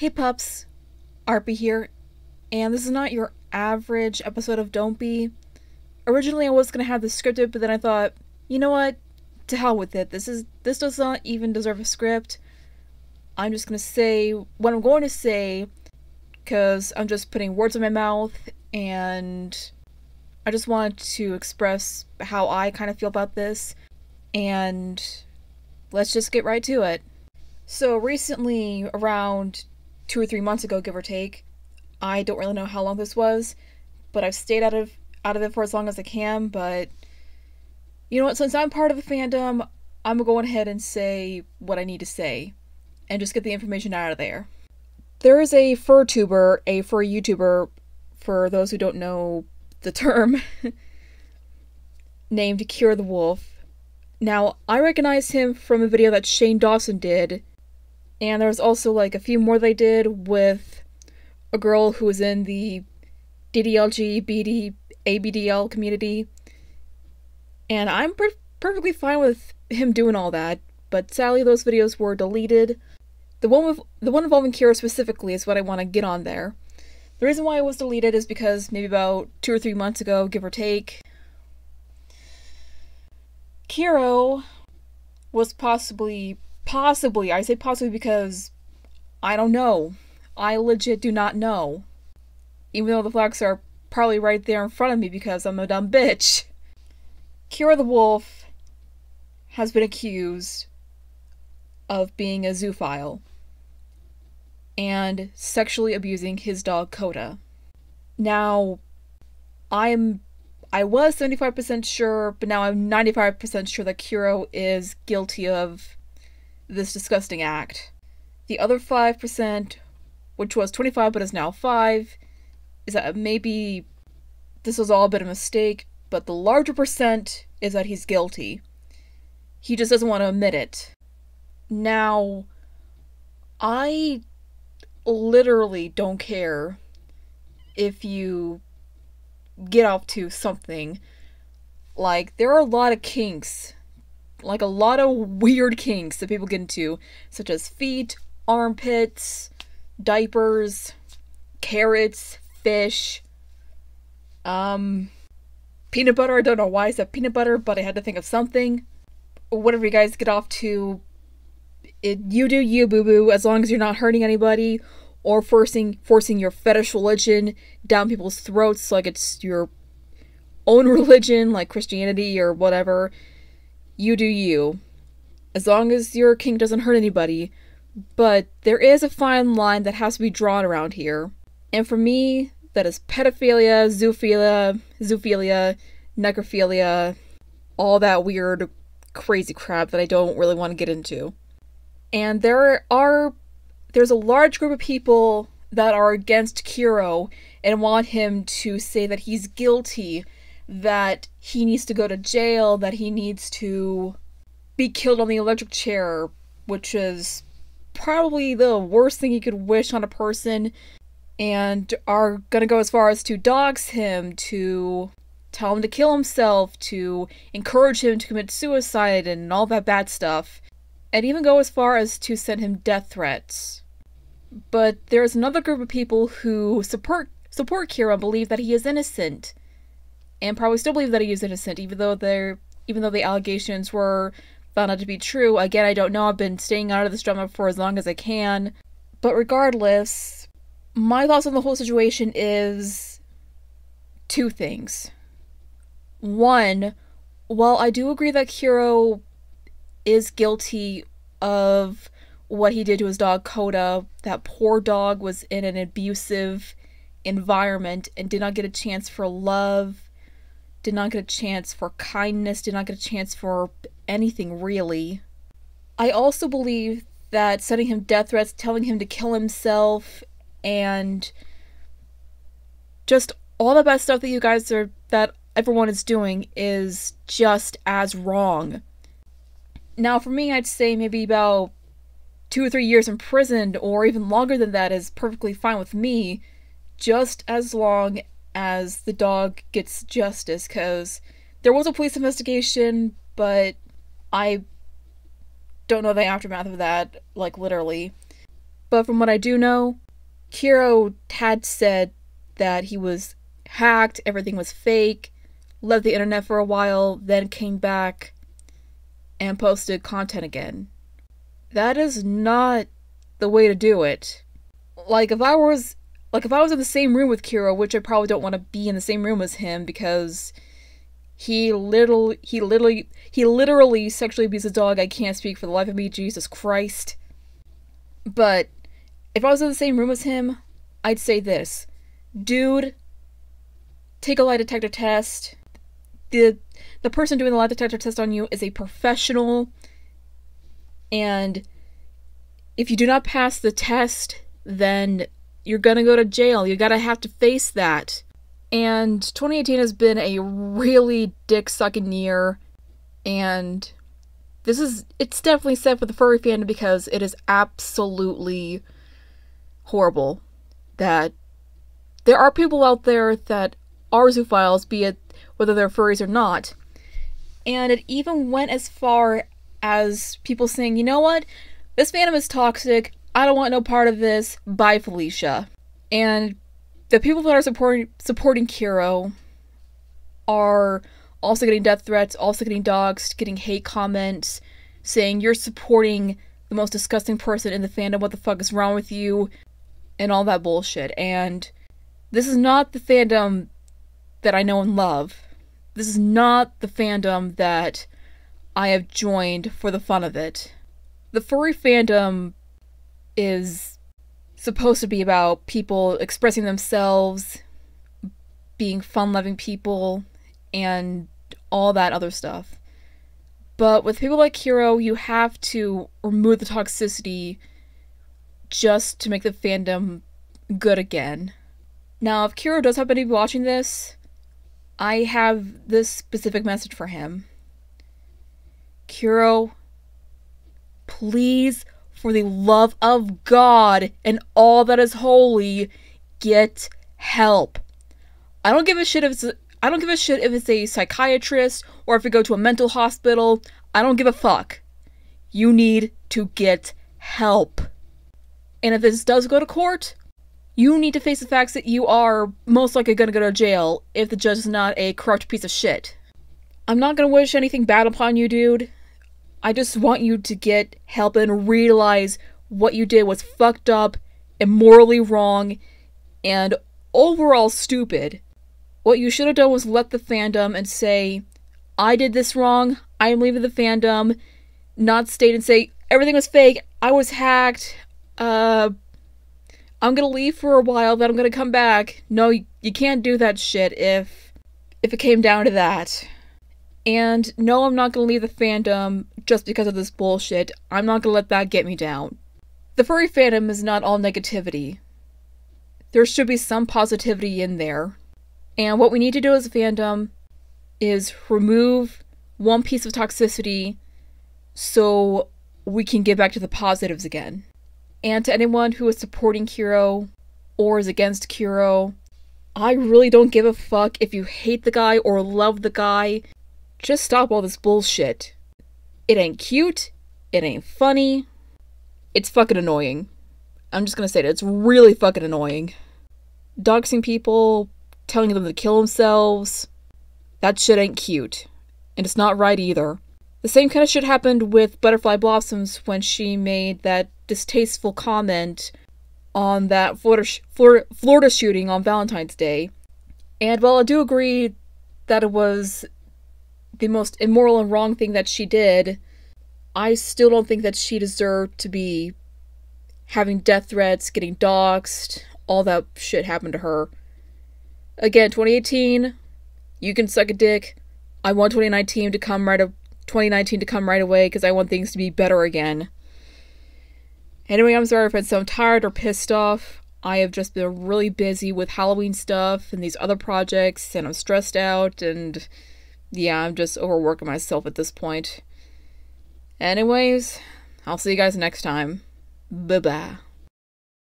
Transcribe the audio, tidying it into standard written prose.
Hey pups, Arpy here, and this is not your average episode of Don't Be. Originally I was gonna have this scripted, but then I thought, you know what? To hell with it. This does not even deserve a script. I'm just gonna say what I'm going to say, because I'm just putting words in my mouth, and I just wanted to express how I kind of feel about this, and let's just get right to it. So recently, around 2 or 3 months ago, give or take, I don't really know how long this was, but I've stayed out of it for as long as I can. But you know what? Since I'm part of the fandom, I'm gonna go ahead and say what I need to say, and just get the information out of there. There is a fur tuber, a furry YouTuber, for those who don't know the term, named Kero the Wolf. Now, I recognize him from a video that Shane Dawson did, and there was also like a few more they did with a girl who was in the DDLG, BD, ABDL community. And I'm perfectly fine with him doing all that, but sadly those videos were deleted. The one involving Kero specifically is what I want to get on there. The reason why it was deleted is because maybe about 2 or 3 months ago, give or take, Kero was possibly, I say possibly because I don't know. I legit do not know. Even though the flags are probably right there in front of me because I'm a dumb bitch. Kero the Wolf has been accused of being a zoophile and sexually abusing his dog Coda. Now, I was 75% sure, but now I'm 95% sure that Kero is guilty of this disgusting act. The other 5%, which was 25 but is now 5, is that maybe this was all a bit of a mistake, but the larger percent is that he's guilty. He just doesn't want to admit it. Now, I literally don't care if you get off to something. Like, there are a lot of kinks, like a lot of weird kinks that people get into, such as feet, armpits, diapers, carrots, fish, peanut butter. I don't know why I said peanut butter, but I had to think of something. Whatever you guys get off to, you do you, boo-boo, as long as you're not hurting anybody or forcing your fetish religion down people's throats like it's your own religion, like Christianity or whatever. You do you, as long as your kink doesn't hurt anybody. But there is a fine line that has to be drawn around here, and for me, that is pedophilia, zoophilia, necrophilia, all that weird, crazy crap that I don't really want to get into. And there's a large group of people that are against Kero and want him to say that he's guilty, that he needs to go to jail, that he needs to be killed on the electric chair, which is probably the worst thing you could wish on a person, and are gonna go as far as to dox him, to tell him to kill himself, to encourage him to commit suicide and all that bad stuff, and even go as far as to send him death threats. But there's another group of people who support Kero and believe that he is innocent, and probably still believe that he is innocent, even though the allegations were found out to be true. Again, I don't know. I've been staying out of this drama for as long as I can. But regardless, my thoughts on the whole situation is two things. One, while I do agree that Kero is guilty of what he did to his dog Coda, that poor dog was in an abusive environment and did not get a chance for love, did not get a chance for kindness, did not get a chance for anything really. I also believe that sending him death threats, telling him to kill himself, and just all the bad stuff that everyone is doing is just as wrong. Now, for me, I'd say maybe about 2 or 3 years in prison, or even longer than that, is perfectly fine with me, just as long as the dog gets justice, because there was a police investigation, but I don't know the aftermath of that, like, literally. But from what I do know, Kero had said that he was hacked, everything was fake, left the internet for a while, then came back and posted content again. That is not the way to do it. Like if I was in the same room with Kero, which I probably don't want to be in the same room as him because he literally sexually abused a dog. I can't speak for the life of me, Jesus Christ. But if I was in the same room as him, I'd say this. Dude, take a lie detector test. The person doing the lie detector test on you is a professional, and if you do not pass the test, then you're gonna go to jail. You gotta have to face that. And 2018 has been a really dick-sucking year, and it's definitely sad for the furry fandom because it is absolutely horrible that there are people out there that are zoophiles, be it whether they're furries or not. And it even went as far as people saying, you know what? This fandom is toxic. I don't want no part of this. Bye, Felicia. And the people that are supporting Kero are also getting death threats, also getting doxxed, getting hate comments, saying you're supporting the most disgusting person in the fandom, what the fuck is wrong with you, and all that bullshit. And this is not the fandom that I know and love. This is not the fandom that I have joined for the fun of it. The furry fandom is supposed to be about people expressing themselves, being fun-loving people, and all that other stuff. But with people like Kero, you have to remove the toxicity just to make the fandom good again. Now, if Kero does happen to be watching this, I have this specific message for him. Kero, please, for the love of God and all that is holy, get help. I don't give a shit if it's a psychiatrist or if you go to a mental hospital. I don't give a fuck. You need to get help. And if this does go to court, you need to face the facts that you are most likely gonna go to jail if the judge is not a corrupt piece of shit. I'm not gonna wish anything bad upon you, dude. I just want you to get help and realize what you did was fucked up and morally wrong and overall stupid. What you should have done was let the fandom and say, I did this wrong, I'm leaving the fandom, not state and say, everything was fake, I was hacked, I'm gonna leave for a while, then I'm gonna come back. No, you can't do that shit if it came down to that. And no, I'm not gonna leave the fandom just because of this bullshit. I'm not gonna let that get me down. The furry fandom is not all negativity. There should be some positivity in there. And what we need to do as a fandom is remove one piece of toxicity so we can get back to the positives again. And to anyone who is supporting Kero or is against Kero, I really don't give a fuck if you hate the guy or love the guy. Just stop all this bullshit. It ain't cute. It ain't funny. It's fucking annoying. I'm just gonna say that. It's really fucking annoying. Doxing people, telling them to kill themselves, that shit ain't cute. And it's not right either. The same kind of shit happened with Butterfly Blossoms when she made that distasteful comment on that Florida shooting on Valentine's Day. And while I do agree that it was the most immoral and wrong thing that she did, I still don't think that she deserved to be having death threats, getting doxxed, all that shit happened to her. Again, 2018, you can suck a dick. I want 2019 to come right away because I want things to be better again. Anyway, I'm sorry if I'm so tired or pissed off. I have just been really busy with Halloween stuff and these other projects, and I'm stressed out, and yeah, I'm just overworking myself at this point. Anyways, I'll see you guys next time. Bye-bye.